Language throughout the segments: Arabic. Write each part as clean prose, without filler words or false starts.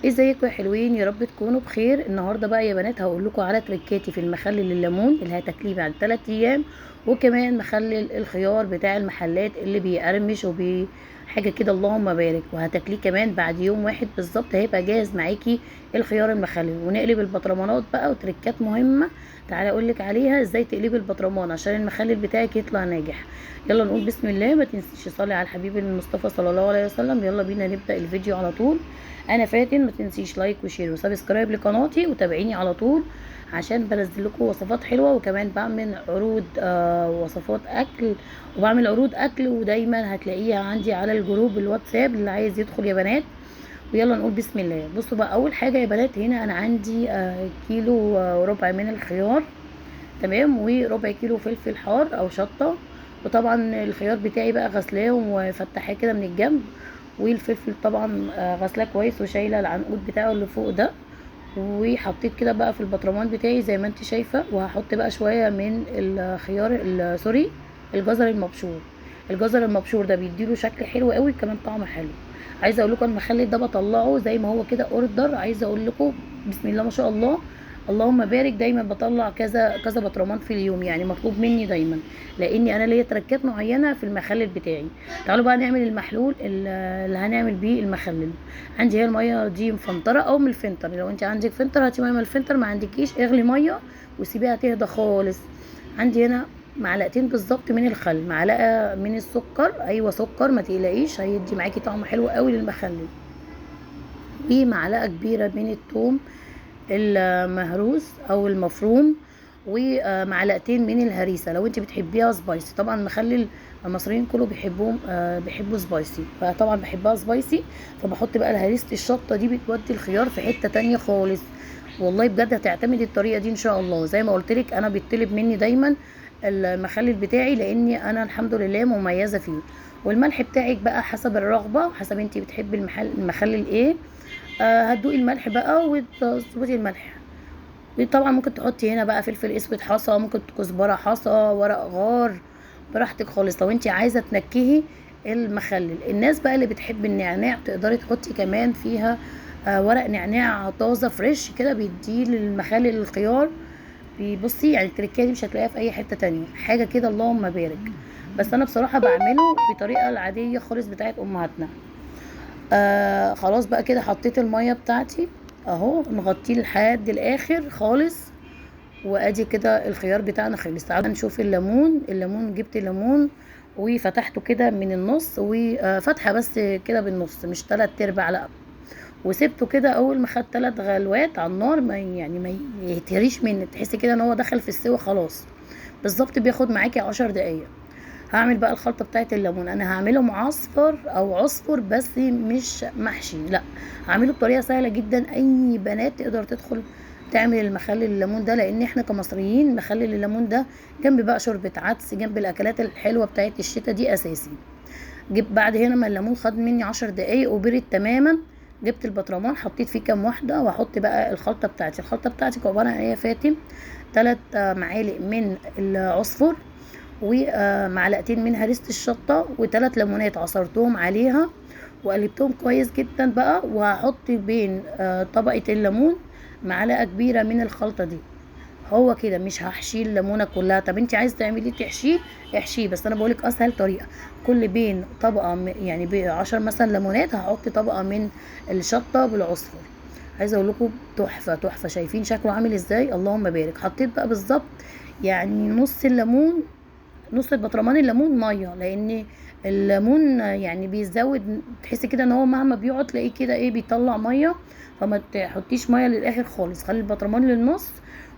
ازيكم يا حلوين؟ يا رب تكونوا بخير. النهارده بقى يا بنات هقول لكم على تريكاتي في المخلل الليمون اللي هتاكليه بعد 3 ايام، وكمان مخلل الخيار بتاع المحلات اللي بيقرمش حاجه كده اللهم بارك، وهتاكليه كمان بعد يوم واحد بالظبط هيبقى جاهز معاكي الخيار المخلل. ونقلب البطرمانات بقى، وتريكات مهمه تعالى اقول لك عليها ازاي تقلبي البطرمان عشان المخلل بتاعك يطلع ناجح. يلا نقول بسم الله. ما تنسيش تصلي على الحبيب المصطفى صلى الله عليه وسلم. يلا بينا نبدا الفيديو على طول. انا فاتن، ما تنسيش لايك وشير وسبسكرايب لقناتي وتابعيني على طول عشان بنزل لكم وصفات حلوه، وكمان بعمل عروض وصفات اكل، وبعمل عروض اكل ودايما هتلاقيها عندي على الجروب الواتساب اللي عايز يدخل يا بنات. ويلا نقول بسم الله. بصوا بقى، اول حاجه يا بنات هنا انا عندي كيلو وربع من الخيار، تمام، وربع كيلو فلفل حار او شطه. وطبعا الخيار بتاعي بقى غسلاه وفتحاه كده من الجنب، والفلفل طبعا غسلاه كويس وشايله العنقود بتاعه اللي فوق ده. وحطيت كده بقى في البطرمان بتاعي زي ما انت شايفه، وهحط بقى شويه من الخيار سوري، الجزر المبشور. الجزر المبشور ده بيديله شكل حلو قوي، كمان طعم حلو. عايزه اقول لكم المخلل ده بطلعه زي ما هو كده اوردر. عايزه اقول لكم بسم الله ما شاء الله اللهم بارك، دايما بطلع كذا كذا بطرمان في اليوم، يعني مطلوب مني دايما، لاني انا ليا تركات معينه في المخلل بتاعي. تعالوا بقى نعمل المحلول اللي هنعمل بيه المخلل. عندي هي الميه دي مفلتره او من الفلتر، لو انت عندك فلتر هاتي ميه من الفلتر، ما عندكيش اغلي ميه وسيبيها تهدى خالص. عندي هنا معلقتين بالظبط من الخل، معلقه من السكر، ايوه سكر ما تقلقيش، هيدي معاكي طعم حلو قوي للمخلل. ومعلقه كبيره من الثوم المهروس او المفروم، ومعلقتين من الهريسه لو انت بتحبيها سبايسي. طبعا مخلل المصريين كله بيحبوهم بيحبوا سبايسي، فطبعا بحبها سبايسي، فبحط بقى الهريسه الشطه دي، بتودي الخيار في حته تانية خالص. والله بجد هتعتمدي الطريقه دي ان شاء الله. زي ما قلت لك انا بيطلب مني دايما المخلل بتاعي لاني انا الحمد لله مميزه فيه. والملح بتاعك بقى حسب الرغبه، حسب انت بتحبي المخلل ايه. هتدوقي الملح بقى وتظبطي الملح. طبعا ممكن تحطي هنا بقى فلفل اسود حصى، ممكن كزبره حصى، ورق غار، براحتك خالص لو انت عايزه تنكهي المخلل. الناس بقى اللي بتحب النعناع تقدري تحطي كمان فيها ورق نعناع طازه فريش كده، بيديه للمخلل الخيار. بصي يعني التركيه دي مش هتلاقيها في اي حته تانية، حاجه كده اللهم بارك. بس انا بصراحه بعمله بطريقه العاديه خالص بتاعت امهاتنا. خلاص بقى كده حطيت الميه بتاعتي اهو، نغطيه لحد الاخر خالص. وادي كده الخيار بتاعنا خلص. تعالوا نشوف الليمون. جبت الليمون وفتحته كده من النص، وفتحه بس كده بالنص مش 3/4 لا. وسبته كده اول ما خد 3 غلوات على النار، ما يعني ما يتهريش منك، تحسي كده ان هو دخل في السوا خلاص. بالظبط بياخد معاكي 10 دقايق. هعمل بقى الخلطه بتاعت الليمون. انا هعمله معصفر او عصفر بس مش محشي، لا، هعمله بطريقه سهله جدا، اي بنات تقدر تدخل تعمل المخلل الليمون ده، لان احنا كمصريين مخلل الليمون ده جنب بقى شوربه عدس، جنب الاكلات الحلوه بتاعت الشتاء دي اساسي. جبت بعد هنا ما الليمون خد مني 10 دقايق وبرد تماما، جبت البطرمان حطيت فيه كام واحده، واحط بقى الخلطه بتاعتي. الخلطه بتاعتي عباره عن ايه يا فاتن؟ 3 معالق من العصفر، ومعلقتين من هريسة الشطة، و3 ليمونات عصرتهم عليها وقلبتهم كويس جدا بقى. وهحط بين طبقة الليمون معلقة كبيرة من الخلطة دي. هو كده مش هحشيه الليمونة كلها. طب انت عايز تعمليه تحشيه احشيه، بس انا بقولك اسهل طريقة. كل بين طبقة يعني ب10 مثلا ليمونات هحط طبقة من الشطة بالعصفر. عايزه اقول لكم تحفه تحفه. شايفين شكله عامل ازاي؟ اللهم بارك. حطيت بقى بالظبط يعني نص الليمون، نص البطرمان الليمون ميه، لان الليمون يعني بيزود، تحسي كده ان هو مهما بيقعد تلاقيه كده ايه بيطلع ميه. فما تحطيش ميه للاخر خالص، خلي البطرمان للنص.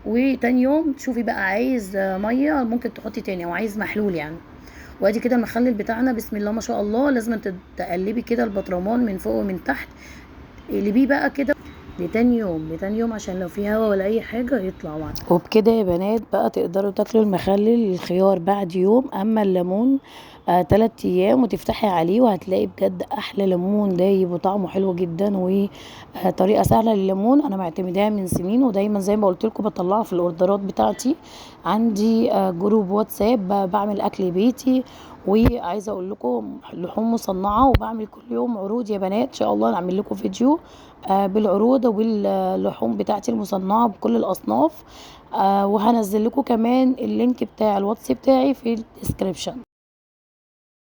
وتاني يوم تشوفي بقى عايز ميه ممكن تحطي تاني، او عايز محلول يعني. وادي كده المخلل بتاعنا بسم الله ما شاء الله. لازم تقلبي كده البطرمان من فوق ومن تحت، اقلبيه بقى كده لتاني يوم عشان لو في هوا ولا اي حاجه يطلع معاك. وبكده يا بنات بقى تقدروا تاكلوا المخلل الخيار بعد يوم. اما الليمون 3 ايام وتفتحي عليه وهتلاقي بجد احلى ليمون دايب وطعمه حلو جدا. وطريقه سهله للليمون انا معتمداها من سنين، ودايما زي ما قلت لكم بطلعها في الاوردرات بتاعتي. عندي جروب واتساب بعمل اكل بيتي. وعايزه اقول لكم لحوم مصنعه، وبعمل كل يوم عروض يا بنات. ان شاء الله نعمل لكم فيديو بالعروض وباللحوم بتاعتي المصنعه بكل الاصناف. وهنزل لكم كمان اللينك بتاع الواتس بتاعي في الديسكريبشن.